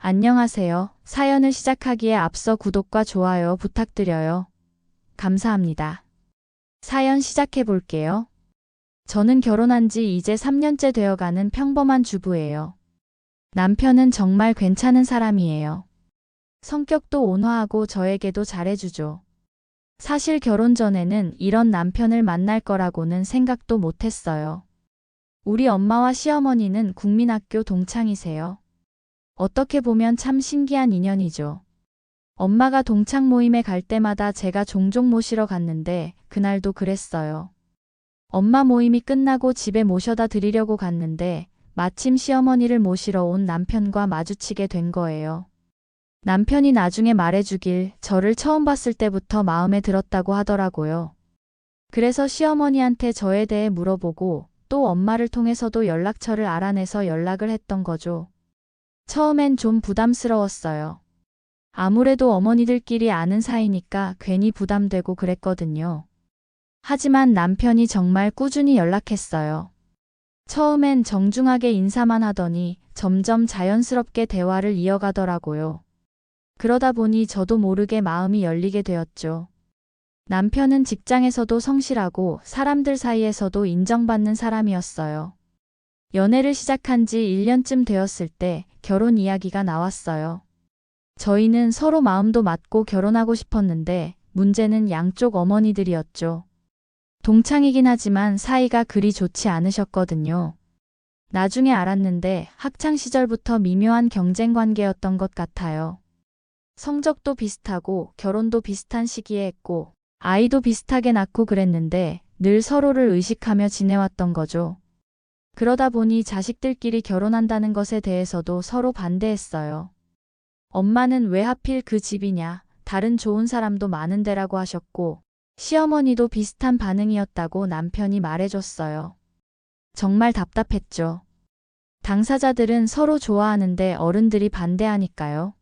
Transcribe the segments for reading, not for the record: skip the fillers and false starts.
안녕하세요. 사연을 시작하기에 앞서 구독과 좋아요 부탁드려요. 감사합니다. 사연 시작해 볼게요. 저는 결혼한 지 이제 3년째 되어가는 평범한 주부예요. 남편은 정말 괜찮은 사람이에요. 성격도 온화하고 저에게도 잘해주죠. 사실 결혼 전에는 이런 남편을 만날 거라고는 생각도 못했어요. 우리 엄마와 시어머니는 국민학교 동창이세요. 어떻게 보면 참 신기한 인연이죠. 엄마가 동창 모임에 갈 때마다 제가 종종 모시러 갔는데 그날도 그랬어요. 엄마 모임이 끝나고 집에 모셔다 드리려고 갔는데 마침 시어머니를 모시러 온 남편과 마주치게 된 거예요. 남편이 나중에 말해주길 저를 처음 봤을 때부터 마음에 들었다고 하더라고요. 그래서 시어머니한테 저에 대해 물어보고 또 엄마를 통해서도 연락처를 알아내서 연락을 했던 거죠. 처음엔 좀 부담스러웠어요. 아무래도 어머니들끼리 아는 사이니까 괜히 부담되고 그랬거든요. 하지만 남편이 정말 꾸준히 연락했어요. 처음엔 정중하게 인사만 하더니 점점 자연스럽게 대화를 이어가더라고요. 그러다 보니 저도 모르게 마음이 열리게 되었죠. 남편은 직장에서도 성실하고 사람들 사이에서도 인정받는 사람이었어요. 연애를 시작한 지 1년쯤 되었을 때 결혼 이야기가 나왔어요. 저희는 서로 마음도 맞고 결혼하고 싶었는데 문제는 양쪽 어머니들이었죠. 동창이긴 하지만 사이가 그리 좋지 않으셨거든요. 나중에 알았는데 학창 시절부터 미묘한 경쟁 관계였던 것 같아요. 성적도 비슷하고 결혼도 비슷한 시기에 했고 아이도 비슷하게 낳고 그랬는데 늘 서로를 의식하며 지내왔던 거죠. 그러다 보니 자식들끼리 결혼한다는 것에 대해서도 서로 반대했어요. 엄마는 왜 하필 그 집이냐, 다른 좋은 사람도 많은데라고 하셨고, 시어머니도 비슷한 반응이었다고 남편이 말해줬어요. 정말 답답했죠. 당사자들은 서로 좋아하는데 어른들이 반대하니까요.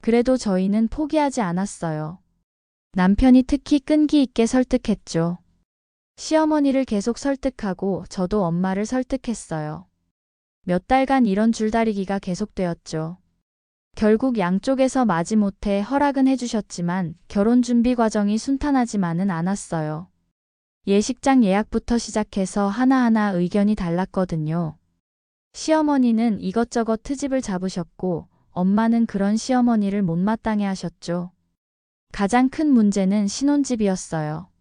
그래도 저희는 포기하지 않았어요. 남편이 특히 끈기 있게 설득했죠. 시어머니를 계속 설득하고 저도 엄마를 설득했어요. 몇 달간 이런 줄다리기가 계속되었죠. 결국 양쪽에서 마지못해 허락은 해주셨지만 결혼 준비 과정이 순탄하지만은 않았어요. 예식장 예약부터 시작해서 하나하나 의견이 달랐거든요. 시어머니는 이것저것 트집을 잡으셨고 엄마는 그런 시어머니를 못마땅해 하셨죠. 가장 큰 문제는 신혼집이었어요.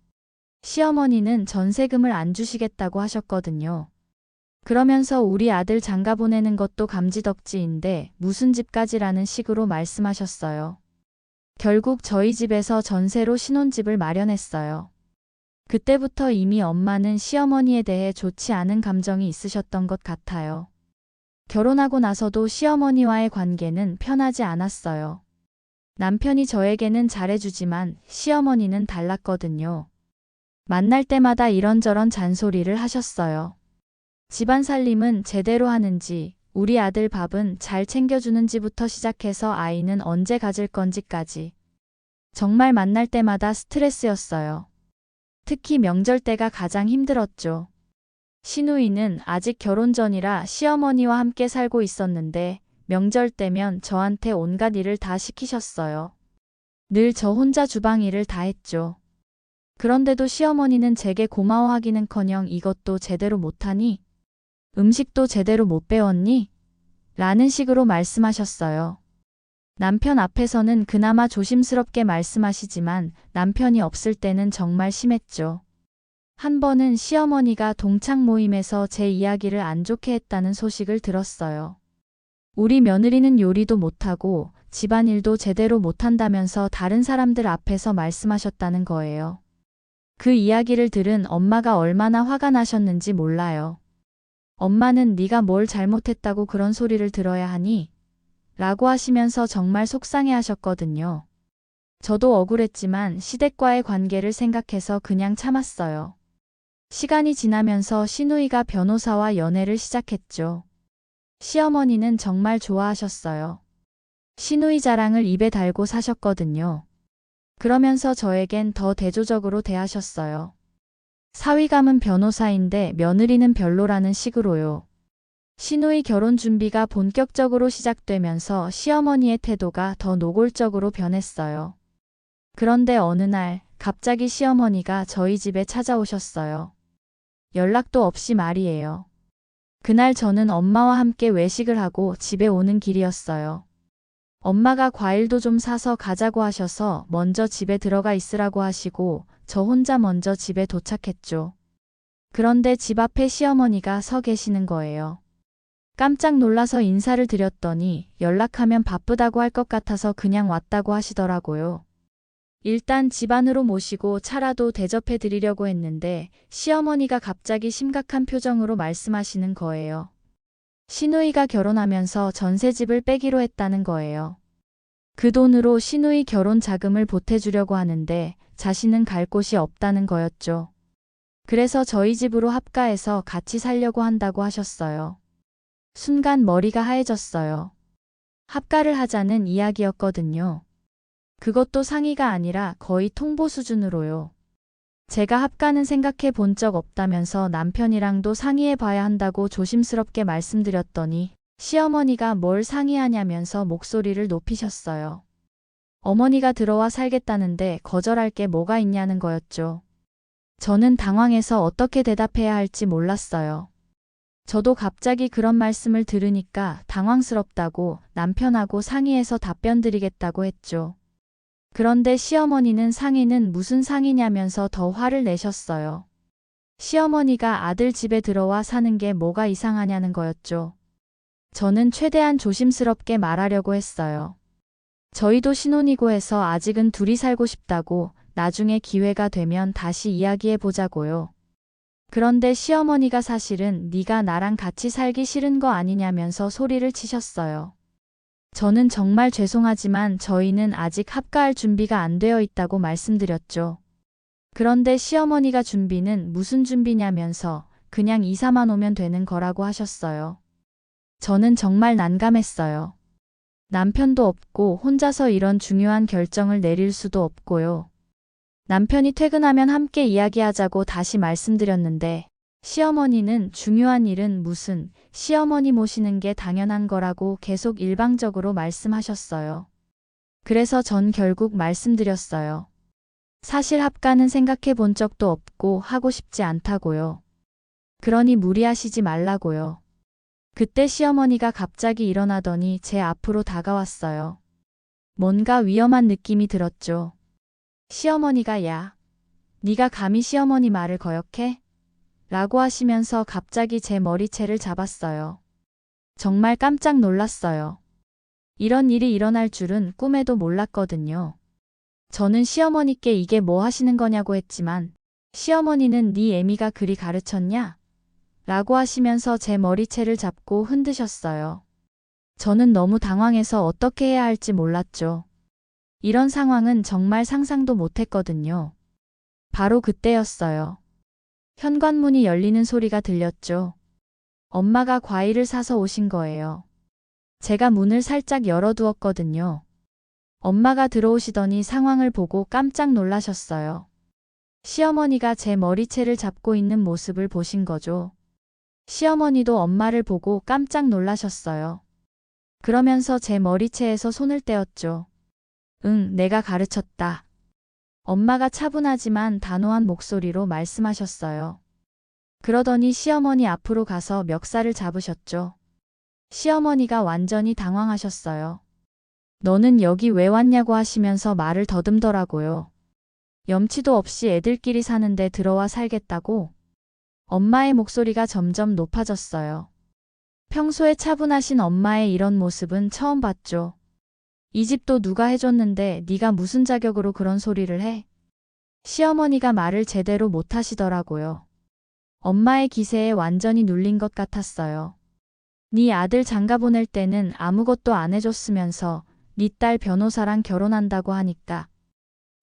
시어머니는 전세금을 안 주시겠다고 하셨거든요. 그러면서 우리 아들 장가 보내는 것도 감지덕지인데 무슨 집까지라는 식으로 말씀하셨어요. 결국 저희 집에서 전세로 신혼집을 마련했어요. 그때부터 이미 엄마는 시어머니에 대해 좋지 않은 감정이 있으셨던 것 같아요. 결혼하고 나서도 시어머니와의 관계는 편하지 않았어요. 남편이 저에게는 잘해주지만 시어머니는 달랐거든요. 만날 때마다 이런저런 잔소리를 하셨어요. 집안 살림은 제대로 하는지, 우리 아들 밥은 잘 챙겨주는지부터 시작해서 아이는 언제 가질 건지까지. 정말 만날 때마다 스트레스였어요. 특히 명절 때가 가장 힘들었죠. 시누이는 아직 결혼 전이라 시어머니와 함께 살고 있었는데 명절 때면 저한테 온갖 일을 다 시키셨어요. 늘 저 혼자 주방 일을 다 했죠. 그런데도 시어머니는 제게 고마워하기는커녕 이것도 제대로 못하니? 음식도 제대로 못 배웠니? 라는 식으로 말씀하셨어요. 남편 앞에서는 그나마 조심스럽게 말씀하시지만 남편이 없을 때는 정말 심했죠. 한 번은 시어머니가 동창 모임에서 제 이야기를 안 좋게 했다는 소식을 들었어요. 우리 며느리는 요리도 못하고 집안일도 제대로 못한다면서 다른 사람들 앞에서 말씀하셨다는 거예요. 그 이야기를 들은 엄마가 얼마나 화가 나셨는지 몰라요. 엄마는 네가 뭘 잘못했다고 그런 소리를 들어야 하니? 라고 하시면서 정말 속상해 하셨거든요. 저도 억울했지만 시댁과의 관계를 생각해서 그냥 참았어요. 시간이 지나면서 시누이가 변호사와 연애를 시작했죠. 시어머니는 정말 좋아하셨어요. 시누이 자랑을 입에 달고 사셨거든요. 그러면서 저에겐 더 대조적으로 대하셨어요. 사위감은 변호사인데 며느리는 별로라는 식으로요. 시누이 결혼 준비가 본격적으로 시작되면서 시어머니의 태도가 더 노골적으로 변했어요. 그런데 어느 날 갑자기 시어머니가 저희 집에 찾아오셨어요. 연락도 없이 말이에요. 그날 저는 엄마와 함께 외식을 하고 집에 오는 길이었어요. 엄마가 과일도 좀 사서 가자고 하셔서 먼저 집에 들어가 있으라고 하시고 저 혼자 먼저 집에 도착했죠. 그런데 집 앞에 시어머니가 서 계시는 거예요. 깜짝 놀라서 인사를 드렸더니 연락하면 바쁘다고 할 것 같아서 그냥 왔다고 하시더라고요. 일단 집 안으로 모시고 차라도 대접해 드리려고 했는데 시어머니가 갑자기 심각한 표정으로 말씀하시는 거예요. 시누이가 결혼하면서 전셋집을 빼기로 했다는 거예요. 그 돈으로 시누이 결혼 자금을 보태주려고 하는데 자신은 갈 곳이 없다는 거였죠. 그래서 저희 집으로 합가해서 같이 살려고 한다고 하셨어요. 순간 머리가 하얘졌어요. 합가를 하자는 이야기였거든요. 그것도 상의가 아니라 거의 통보 수준으로요. 제가 합가는 생각해 본 적 없다면서 남편이랑도 상의해 봐야 한다고 조심스럽게 말씀드렸더니 시어머니가 뭘 상의하냐면서 목소리를 높이셨어요. 어머니가 들어와 살겠다는데 거절할 게 뭐가 있냐는 거였죠. 저는 당황해서 어떻게 대답해야 할지 몰랐어요. 저도 갑자기 그런 말씀을 들으니까 당황스럽다고 남편하고 상의해서 답변 드리겠다고 했죠. 그런데 시어머니는 상의는 무슨 상의냐면서 더 화를 내셨어요. 시어머니가 아들 집에 들어와 사는 게 뭐가 이상하냐는 거였죠. 저는 최대한 조심스럽게 말하려고 했어요. 저희도 신혼이고 해서 아직은 둘이 살고 싶다고 나중에 기회가 되면 다시 이야기해 보자고요. 그런데 시어머니가 사실은 네가 나랑 같이 살기 싫은 거 아니냐면서 소리를 치셨어요. 저는 정말 죄송하지만 저희는 아직 합가할 준비가 안 되어 있다고 말씀드렸죠. 그런데 시어머니가 준비는 무슨 준비냐면서 그냥 이사만 오면 되는 거라고 하셨어요. 저는 정말 난감했어요. 남편도 없고 혼자서 이런 중요한 결정을 내릴 수도 없고요. 남편이 퇴근하면 함께 이야기하자고 다시 말씀드렸는데 시어머니는 중요한 일은 무슨 시어머니 모시는 게 당연한 거라고 계속 일방적으로 말씀하셨어요. 그래서 전 결국 말씀드렸어요. 사실 합가는 생각해 본 적도 없고 하고 싶지 않다고요. 그러니 무리하시지 말라고요. 그때 시어머니가 갑자기 일어나더니 제 앞으로 다가왔어요. 뭔가 위험한 느낌이 들었죠. 시어머니가 야, 네가 감히 시어머니 말을 거역해? 라고 하시면서 갑자기 제 머리채를 잡았어요. 정말 깜짝 놀랐어요. 이런 일이 일어날 줄은 꿈에도 몰랐거든요. 저는 시어머니께 이게 뭐 하시는 거냐고 했지만 시어머니는 네 애미가 그리 가르쳤냐? 라고 하시면서 제 머리채를 잡고 흔드셨어요. 저는 너무 당황해서 어떻게 해야 할지 몰랐죠. 이런 상황은 정말 상상도 못했거든요. 바로 그때였어요. 현관문이 열리는 소리가 들렸죠. 엄마가 과일을 사서 오신 거예요. 제가 문을 살짝 열어두었거든요. 엄마가 들어오시더니 상황을 보고 깜짝 놀라셨어요. 시어머니가 제 머리채를 잡고 있는 모습을 보신 거죠. 시어머니도 엄마를 보고 깜짝 놀라셨어요. 그러면서 제 머리채에서 손을 떼었죠. 응, 내가 가르쳤다. 엄마가 차분하지만 단호한 목소리로 말씀하셨어요. 그러더니 시어머니 앞으로 가서 멱살을 잡으셨죠. 시어머니가 완전히 당황하셨어요. 너는 여기 왜 왔냐고 하시면서 말을 더듬더라고요. 염치도 없이 애들끼리 사는데 들어와 살겠다고? 엄마의 목소리가 점점 높아졌어요. 평소에 차분하신 엄마의 이런 모습은 처음 봤죠. 이 집도 누가 해줬는데 네가 무슨 자격으로 그런 소리를 해? 시어머니가 말을 제대로 못하시더라고요. 엄마의 기세에 완전히 눌린 것 같았어요. 네 아들 장가 보낼 때는 아무것도 안 해줬으면서 네 딸 변호사랑 결혼한다고 하니까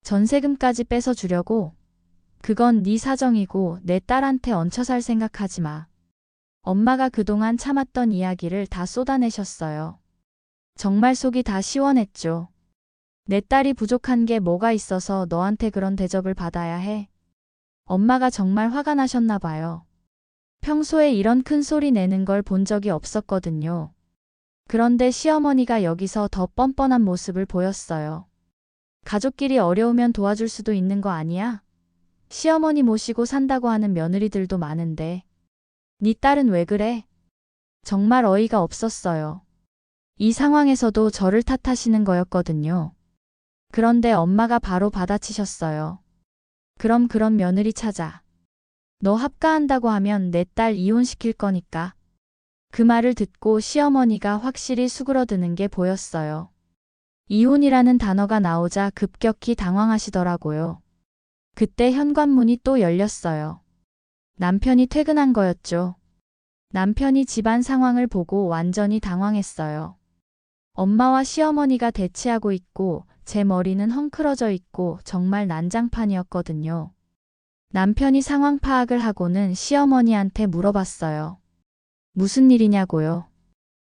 전세금까지 뺏어 주려고? 그건 네 사정이고 내 딸한테 얹혀 살 생각하지 마. 엄마가 그동안 참았던 이야기를 다 쏟아내셨어요. 정말 속이 다 시원했죠. 내 딸이 부족한 게 뭐가 있어서 너한테 그런 대접을 받아야 해? 엄마가 정말 화가 나셨나 봐요. 평소에 이런 큰 소리 내는 걸 본 적이 없었거든요. 그런데 시어머니가 여기서 더 뻔뻔한 모습을 보였어요. 가족끼리 어려우면 도와줄 수도 있는 거 아니야? 시어머니 모시고 산다고 하는 며느리들도 많은데. 네 딸은 왜 그래? 정말 어이가 없었어요. 이 상황에서도 저를 탓하시는 거였거든요. 그런데 엄마가 바로 받아치셨어요. 그럼 그런 며느리 찾아. 너 합가한다고 하면 내 딸 이혼시킬 거니까. 그 말을 듣고 시어머니가 확실히 수그러드는 게 보였어요. 이혼이라는 단어가 나오자 급격히 당황하시더라고요. 그때 현관문이 또 열렸어요. 남편이 퇴근한 거였죠. 남편이 집안 상황을 보고 완전히 당황했어요. 엄마와 시어머니가 대치하고 있고 제 머리는 헝클어져 있고 정말 난장판이었거든요. 남편이 상황 파악을 하고는 시어머니한테 물어봤어요. 무슨 일이냐고요?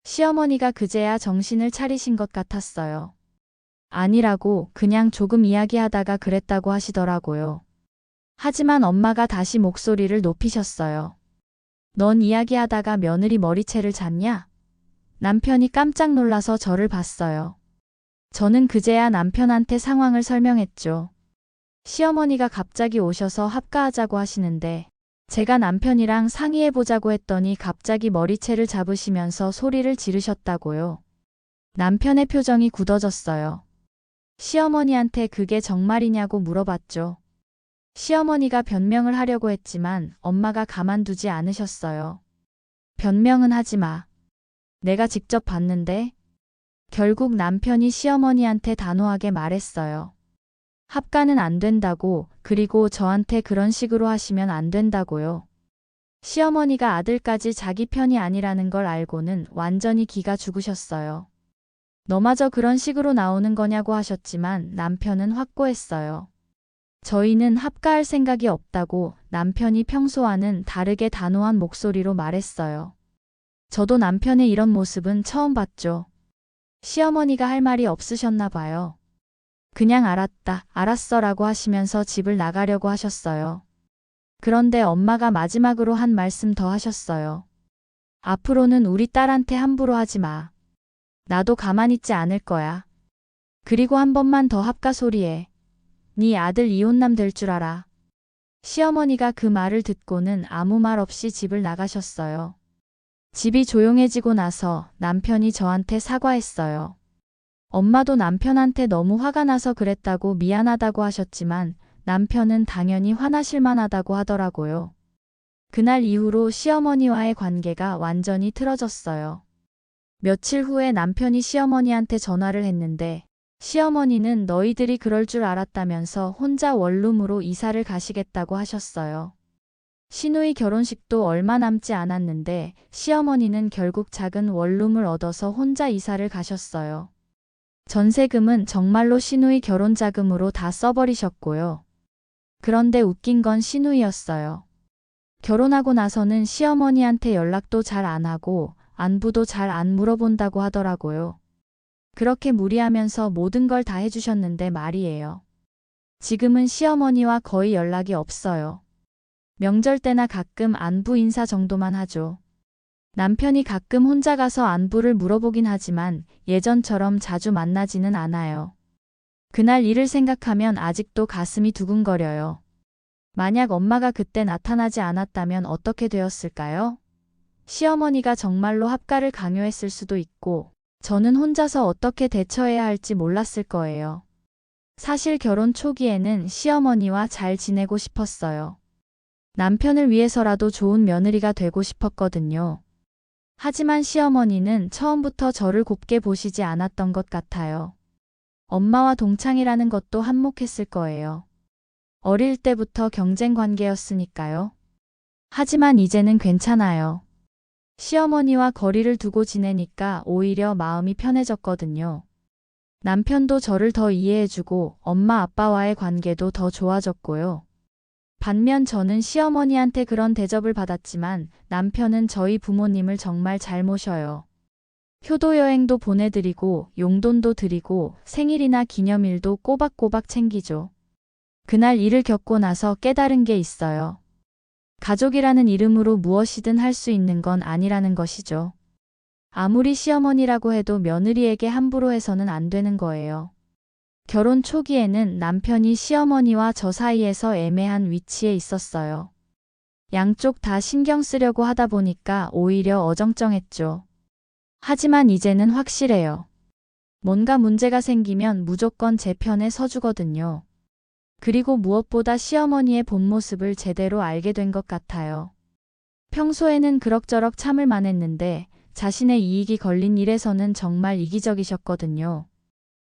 시어머니가 그제야 정신을 차리신 것 같았어요. 아니라고 그냥 조금 이야기하다가 그랬다고 하시더라고요. 하지만 엄마가 다시 목소리를 높이셨어요. 넌 이야기하다가 며느리 머리채를 잤냐? 남편이 깜짝 놀라서 저를 봤어요. 저는 그제야 남편한테 상황을 설명했죠. 시어머니가 갑자기 오셔서 합가하자고 하시는데 제가 남편이랑 상의해보자고 했더니 갑자기 머리채를 잡으시면서 소리를 지르셨다고요. 남편의 표정이 굳어졌어요. 시어머니한테 그게 정말이냐고 물어봤죠. 시어머니가 변명을 하려고 했지만 엄마가 가만두지 않으셨어요. 변명은 하지 마. 내가 직접 봤는데. 결국 남편이 시어머니한테 단호하게 말했어요. 합가는 안 된다고, 그리고 저한테 그런 식으로 하시면 안 된다고요. 시어머니가 아들까지 자기 편이 아니라는 걸 알고는 완전히 기가 죽으셨어요. 너마저 그런 식으로 나오는 거냐고 하셨지만 남편은 확고했어요. 저희는 합가할 생각이 없다고 남편이 평소와는 다르게 단호한 목소리로 말했어요. 저도 남편의 이런 모습은 처음 봤죠. 시어머니가 할 말이 없으셨나 봐요. 그냥 알았다, 알았어라고 하시면서 집을 나가려고 하셨어요. 그런데 엄마가 마지막으로 한 말씀 더 하셨어요. 앞으로는 우리 딸한테 함부로 하지 마. 나도 가만히 있지 않을 거야. 그리고 한 번만 더 합가 소리해. 네 아들 이혼남 될 줄 알아. 시어머니가 그 말을 듣고는 아무 말 없이 집을 나가셨어요. 집이 조용해지고 나서 남편이 저한테 사과했어요. 엄마도 남편한테 너무 화가 나서 그랬다고 미안하다고 하셨지만 남편은 당연히 화나실 만하다고 하더라고요. 그날 이후로 시어머니와의 관계가 완전히 틀어졌어요. 며칠 후에 남편이 시어머니한테 전화를 했는데 시어머니는 너희들이 그럴 줄 알았다면서 혼자 원룸으로 이사를 가시겠다고 하셨어요. 시누이 결혼식도 얼마 남지 않았는데 시어머니는 결국 작은 원룸을 얻어서 혼자 이사를 가셨어요. 전세금은 정말로 시누이 결혼 자금으로 다 써버리셨고요. 그런데 웃긴 건 시누이였어요. 결혼하고 나서는 시어머니한테 연락도 잘 안 하고 안부도 잘 안 물어본다고 하더라고요. 그렇게 무리하면서 모든 걸 다 해주셨는데 말이에요. 지금은 시어머니와 거의 연락이 없어요. 명절 때나 가끔 안부 인사 정도만 하죠. 남편이 가끔 혼자 가서 안부를 물어보긴 하지만 예전처럼 자주 만나지는 않아요. 그날 일을 생각하면 아직도 가슴이 두근거려요. 만약 엄마가 그때 나타나지 않았다면 어떻게 되었을까요? 시어머니가 정말로 합가를 강요했을 수도 있고 저는 혼자서 어떻게 대처해야 할지 몰랐을 거예요. 사실 결혼 초기에는 시어머니와 잘 지내고 싶었어요. 남편을 위해서라도 좋은 며느리가 되고 싶었거든요. 하지만 시어머니는 처음부터 저를 곱게 보시지 않았던 것 같아요. 엄마와 동창이라는 것도 한몫했을 거예요. 어릴 때부터 경쟁 관계였으니까요. 하지만 이제는 괜찮아요. 시어머니와 거리를 두고 지내니까 오히려 마음이 편해졌거든요. 남편도 저를 더 이해해주고 엄마 아빠와의 관계도 더 좋아졌고요. 반면 저는 시어머니한테 그런 대접을 받았지만 남편은 저희 부모님을 정말 잘 모셔요. 효도 여행도 보내드리고 용돈도 드리고 생일이나 기념일도 꼬박꼬박 챙기죠. 그날 일을 겪고 나서 깨달은 게 있어요. 가족이라는 이름으로 무엇이든 할 수 있는 건 아니라는 것이죠. 아무리 시어머니라고 해도 며느리에게 함부로 해서는 안 되는 거예요. 결혼 초기에는 남편이 시어머니와 저 사이에서 애매한 위치에 있었어요. 양쪽 다 신경 쓰려고 하다 보니까 오히려 어정쩡했죠. 하지만 이제는 확실해요. 뭔가 문제가 생기면 무조건 제 편에 서주거든요. 그리고 무엇보다 시어머니의 본 모습을 제대로 알게 된 것 같아요. 평소에는 그럭저럭 참을 만했는데 자신의 이익이 걸린 일에서는 정말 이기적이셨거든요.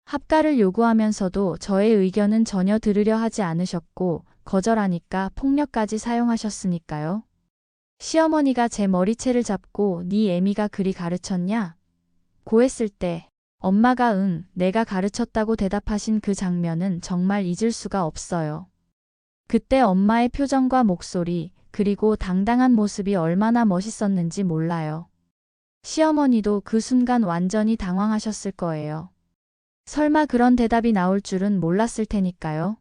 합가를 요구하면서도 저의 의견은 전혀 들으려 하지 않으셨고 거절하니까 폭력까지 사용하셨으니까요. 시어머니가 제 머리채를 잡고 네 애미가 그리 가르쳤냐? 고했을 때 엄마가 응, 내가 가르쳤다고 대답하신 그 장면은 정말 잊을 수가 없어요. 그때 엄마의 표정과 목소리, 그리고 당당한 모습이 얼마나 멋있었는지 몰라요. 시어머니도 그 순간 완전히 당황하셨을 거예요. 설마 그런 대답이 나올 줄은 몰랐을 테니까요.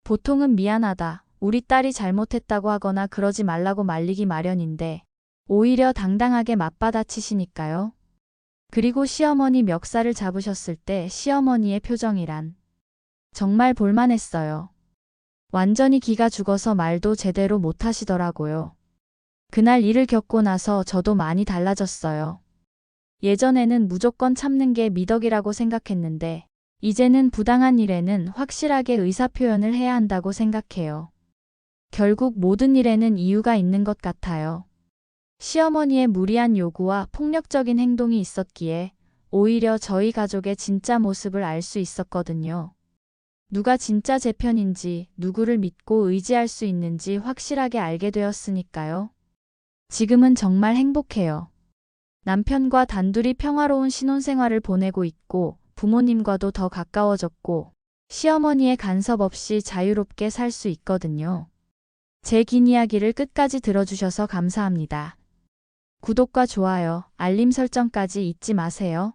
보통은 미안하다, 우리 딸이 잘못했다고 하거나 그러지 말라고 말리기 마련인데 오히려 당당하게 맞받아치시니까요. 그리고 시어머니 멱살을 잡으셨을 때 시어머니의 표정이란 정말 볼만했어요. 완전히 기가 죽어서 말도 제대로 못하시더라고요. 그날 일을 겪고 나서 저도 많이 달라졌어요. 예전에는 무조건 참는 게 미덕이라고 생각했는데 이제는 부당한 일에는 확실하게 의사표현을 해야 한다고 생각해요. 결국 모든 일에는 이유가 있는 것 같아요. 시어머니의 무리한 요구와 폭력적인 행동이 있었기에 오히려 저희 가족의 진짜 모습을 알 수 있었거든요. 누가 진짜 제 편인지, 누구를 믿고 의지할 수 있는지 확실하게 알게 되었으니까요. 지금은 정말 행복해요. 남편과 단둘이 평화로운 신혼생활을 보내고 있고 부모님과도 더 가까워졌고 시어머니의 간섭 없이 자유롭게 살 수 있거든요. 제 긴 이야기를 끝까지 들어주셔서 감사합니다. 구독과 좋아요, 알림 설정까지 잊지 마세요.